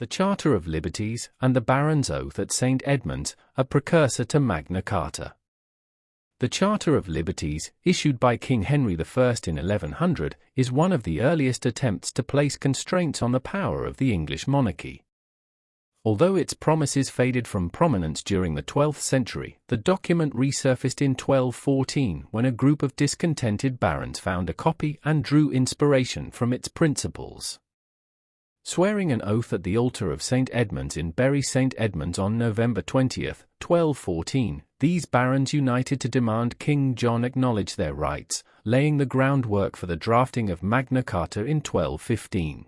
The Charter of Liberties and the Baron's Oath at St Edmund, a precursor to Magna Carta. The Charter of Liberties, issued by King Henry I in 1100, is one of the earliest attempts to place constraints on the power of the English monarchy. Although its promises faded from prominence during the 12th century, the document resurfaced in 1214 when a group of discontented barons found a copy and drew inspiration from its principles. Swearing an oath at the altar of St Edmund's in Bury St Edmunds on November 20, 1214, these barons united to demand King John acknowledge their rights, laying the groundwork for the drafting of Magna Carta in 1215.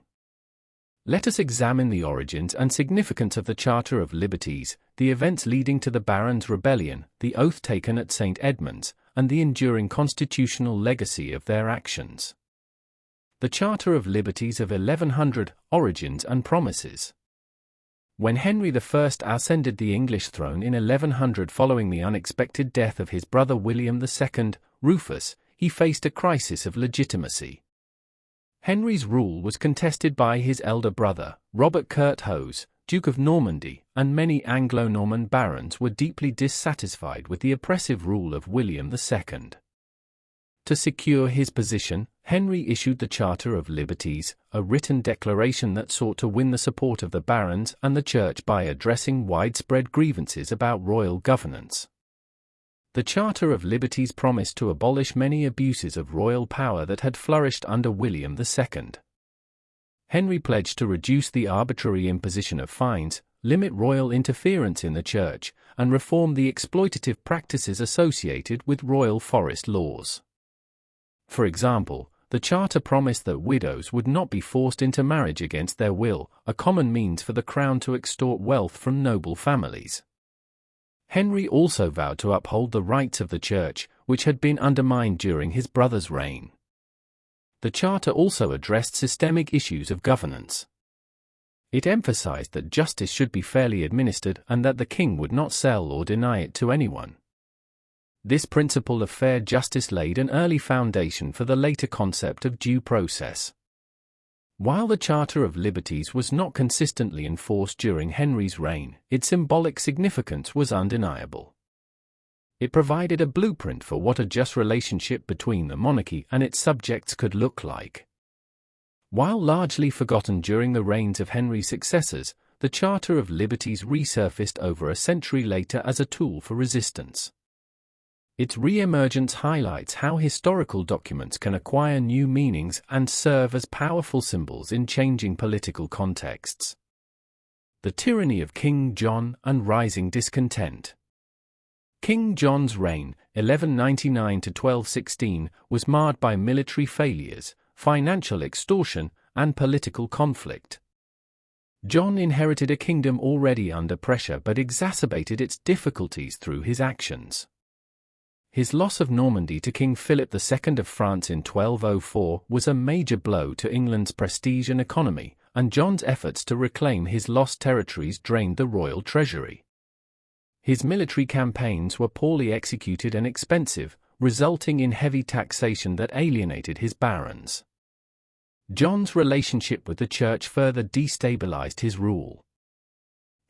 Let us examine the origins and significance of the Charter of Liberties, the events leading to the Barons' Rebellion, the oath taken at St Edmunds, and the enduring constitutional legacy of their actions. The Charter of Liberties of 1100, Origins and Promises. When Henry I ascended the English throne in 1100 following the unexpected death of his brother William II, Rufus, he faced a crisis of legitimacy. Henry's rule was contested by his elder brother, Robert Curthose, Duke of Normandy, and many Anglo-Norman barons were deeply dissatisfied with the oppressive rule of William II. To secure his position, Henry issued the Charter of Liberties, a written declaration that sought to win the support of the barons and the church by addressing widespread grievances about royal governance. The Charter of Liberties promised to abolish many abuses of royal power that had flourished under William II. Henry pledged to reduce the arbitrary imposition of fines, limit royal interference in the church, and reform the exploitative practices associated with royal forest laws. For example, the Charter promised that widows would not be forced into marriage against their will, a common means for the crown to extort wealth from noble families. Henry also vowed to uphold the rights of the Church, which had been undermined during his brother's reign. The Charter also addressed systemic issues of governance. It emphasized that justice should be fairly administered and that the king would not sell or deny it to anyone. This principle of fair justice laid an early foundation for the later concept of due process. While the Charter of Liberties was not consistently enforced during Henry's reign, its symbolic significance was undeniable. It provided a blueprint for what a just relationship between the monarchy and its subjects could look like. While largely forgotten during the reigns of Henry's successors, the Charter of Liberties resurfaced over a century later as a tool for resistance. Its re-emergence highlights how historical documents can acquire new meanings and serve as powerful symbols in changing political contexts. The tyranny of King John and rising discontent. King John's reign, 1199 to 1216, was marred by military failures, financial extortion, and political conflict. John inherited a kingdom already under pressure but exacerbated its difficulties through his actions. His loss of Normandy to King Philip II of France in 1204 was a major blow to England's prestige and economy, and John's efforts to reclaim his lost territories drained the royal treasury. His military campaigns were poorly executed and expensive, resulting in heavy taxation that alienated his barons. John's relationship with the church further destabilized his rule.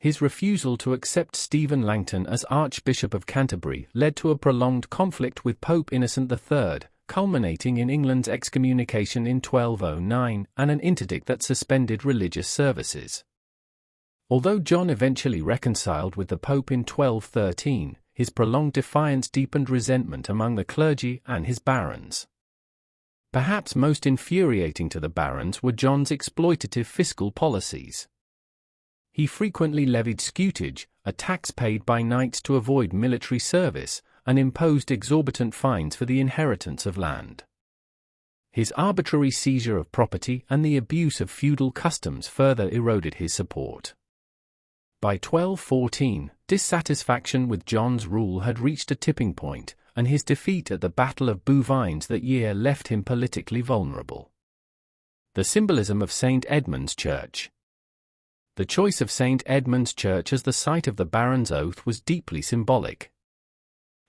His refusal to accept Stephen Langton as Archbishop of Canterbury led to a prolonged conflict with Pope Innocent III, culminating in England's excommunication in 1209 and an interdict that suspended religious services. Although John eventually reconciled with the Pope in 1213, his prolonged defiance deepened resentment among the clergy and his barons. Perhaps most infuriating to the barons were John's exploitative fiscal policies. He frequently levied scutage, a tax paid by knights to avoid military service, and imposed exorbitant fines for the inheritance of land. His arbitrary seizure of property and the abuse of feudal customs further eroded his support. By 1214, dissatisfaction with John's rule had reached a tipping point, and his defeat at the Battle of Bouvines that year left him politically vulnerable. The symbolism of St Edmund's Church. The choice of St Edmund's Church as the site of the Baron's Oath was deeply symbolic.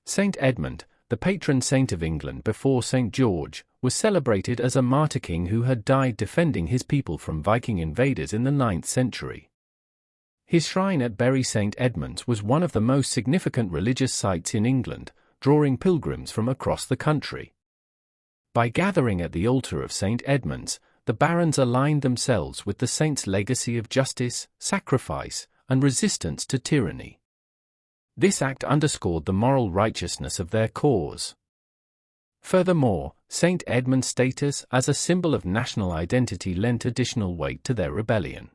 St Edmund, the patron saint of England before St George, was celebrated as a martyr king who had died defending his people from Viking invaders in the 9th century. His shrine at Bury St Edmunds was one of the most significant religious sites in England, drawing pilgrims from across the country. By gathering at the altar of St Edmunds, the barons aligned themselves with the saint's legacy of justice, sacrifice, and resistance to tyranny. This act underscored the moral righteousness of their cause. Furthermore, St Edmund's status as a symbol of national identity lent additional weight to their rebellion.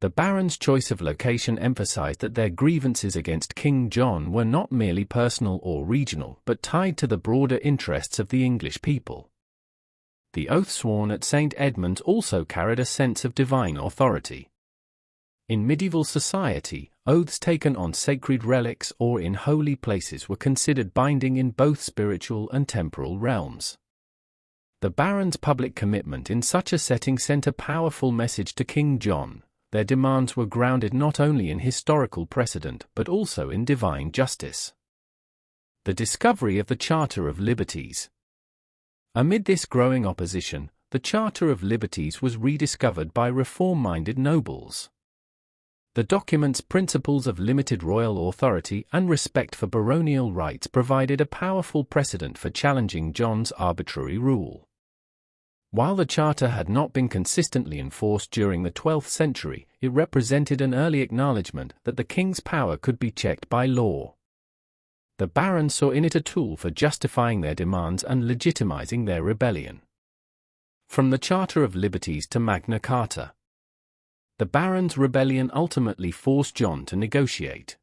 The barons' choice of location emphasized that their grievances against King John were not merely personal or regional but tied to the broader interests of the English people. The oath sworn at St Edmunds also carried a sense of divine authority. In medieval society, oaths taken on sacred relics or in holy places were considered binding in both spiritual and temporal realms. The barons' public commitment in such a setting sent a powerful message to King John. Their demands were grounded not only in historical precedent but also in divine justice. The discovery of the Charter of Liberties. Amid this growing opposition, the Charter of Liberties was rediscovered by reform-minded nobles. The document's principles of limited royal authority and respect for baronial rights provided a powerful precedent for challenging John's arbitrary rule. While the charter had not been consistently enforced during the 12th century, it represented an early acknowledgement that the king's power could be checked by law. The barons saw in it a tool for justifying their demands and legitimizing their rebellion. From the Charter of Liberties to Magna Carta. The barons' rebellion ultimately forced John to negotiate.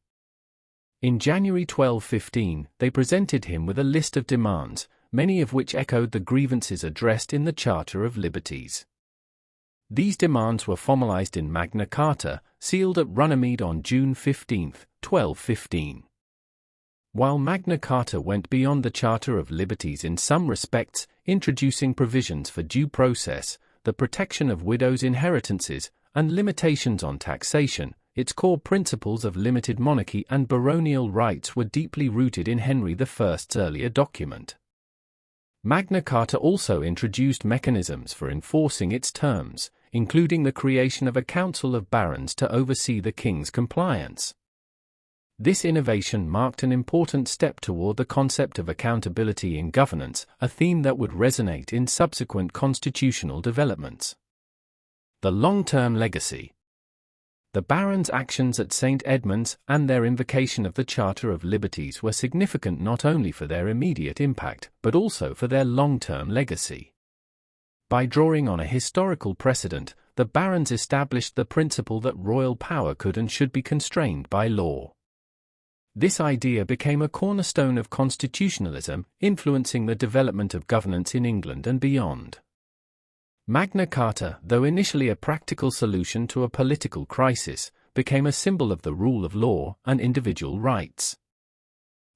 In January 1215, they presented him with a list of demands, many of which echoed the grievances addressed in the Charter of Liberties. These demands were formalized in Magna Carta, sealed at Runnymede on June 15, 1215. While Magna Carta went beyond the Charter of Liberties in some respects, introducing provisions for due process, the protection of widows' inheritances, and limitations on taxation, its core principles of limited monarchy and baronial rights were deeply rooted in Henry I's earlier document. Magna Carta also introduced mechanisms for enforcing its terms, including the creation of a council of barons to oversee the king's compliance. This innovation marked an important step toward the concept of accountability in governance, a theme that would resonate in subsequent constitutional developments. The long-term legacy. The barons' actions at St Edmunds and their invocation of the Charter of Liberties were significant not only for their immediate impact, but also for their long-term legacy. By drawing on a historical precedent, the barons established the principle that royal power could and should be constrained by law. This idea became a cornerstone of constitutionalism, influencing the development of governance in England and beyond. Magna Carta, though initially a practical solution to a political crisis, became a symbol of the rule of law and individual rights.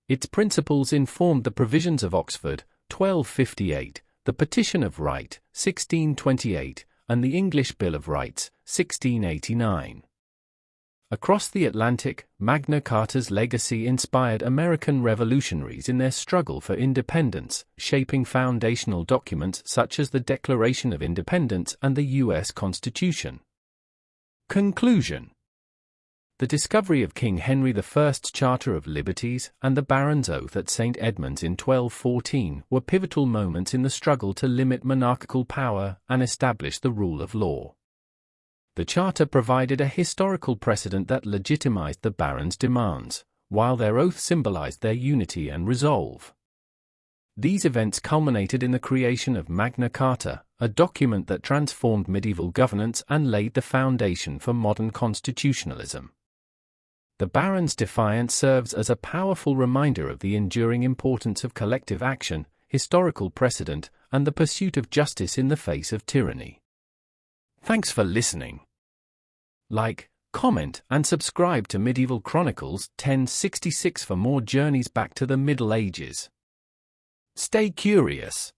Its principles informed the provisions of Oxford, 1258, the Petition of Right, 1628, and the English Bill of Rights, 1689. Across the Atlantic, Magna Carta's legacy inspired American revolutionaries in their struggle for independence, shaping foundational documents such as the Declaration of Independence and the U.S. Constitution. Conclusion. The discovery of King Henry I's Charter of Liberties and the Baron's Oath at St Edmunds in 1214 were pivotal moments in the struggle to limit monarchical power and establish the rule of law. The Charter provided a historical precedent that legitimized the barons' demands, while their oath symbolized their unity and resolve. These events culminated in the creation of Magna Carta, a document that transformed medieval governance and laid the foundation for modern constitutionalism. The barons' defiance serves as a powerful reminder of the enduring importance of collective action, historical precedent, and the pursuit of justice in the face of tyranny. Thanks for listening. Like, comment, and subscribe to Medieval Chronicles 1066 for more journeys back to the Middle Ages. Stay curious.